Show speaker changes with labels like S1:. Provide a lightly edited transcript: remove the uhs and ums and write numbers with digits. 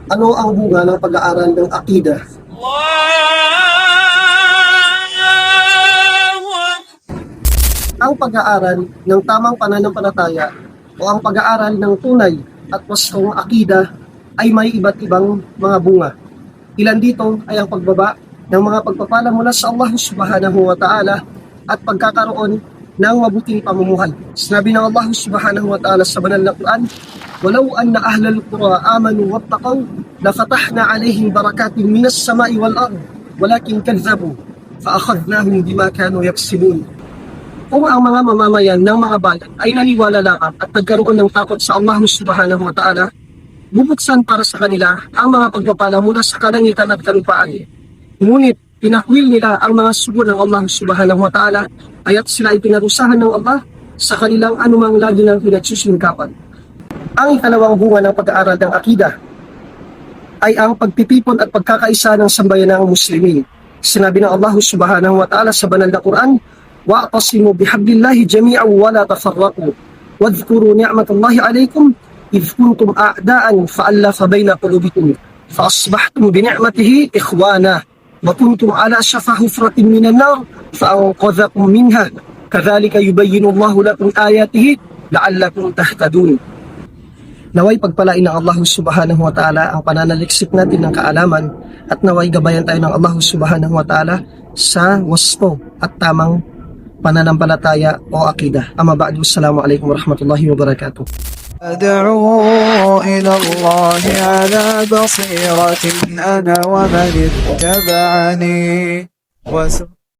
S1: Ano ang bunga ng pag-aaral ng akida? Ang pag-aaral ng tamang pananampalataya o ang pag-aaral ng tunay at wastong akida ay may iba't ibang mga bunga. Ilan dito ay ang pagbaba ng mga pagpapala mula sa Allah Subhanahu wa Ta'ala at pagkakaroon ng mabuting pamumuhay. Sinabi ng Allah Subhanahu wa Ta'ala sa banal na Quran, "Walau anna ahlal qura amanu wattaqaw lafatahna 'alaihim barakatin minas sama'i wal ard, walakin kadzabu fa akhadnahum bima kanu yaksibun." Kung ang mga mamamayan ng mga bayan ay naniwala lamang at nagkaroon ng takot sa Allah Subhanahu wa Ta'ala, bubuksan para sa kanila ang mga pagpapala mula sa kalangitan at kalupaan. Ngunit pinakwil nila ang mga sugo ng Allah Subhanahu wa Ta'ala, kaya't sila ay pinarusahan ng Allah sa kanilang anumang lagi ng pinagsusungkapan. Ang ikalawang bunga ng pag-aaral ng akida ay ang pagtitipon at pagkakaisa ng sambayanang Muslimin. Sinabi ng Allah Subhanahu wa Ta'ala sa banal na Quran, "Wa'tasimu bihablillahi jami'an wa la tafarraqu wadhkuru ni'matallahi 'alaykum idh kuntum a'da'an fa'alafa baina qulubikum fa asbahtum bi ni'matihi ikhwana wa kuntum 'ala shafa hufratin minan nar fa anqadhakum minha kadzalika yubayyinu Allahu lakum ayatihi la'allakum tahtadun." Naway pagpalain ng Allah Subhanahu wa Ta'ala ang pananaliksik natin ng kaalaman at naway gabayan tayo ng Allah Subhanahu wa Ta'ala sa wasto at tamang pananampalataya o akida. Amma ba'du, assalamu alaikum warahmatullahi wabarakatuh.
S2: أدعو إلى الله على بصيرة أنا ومن اتبعني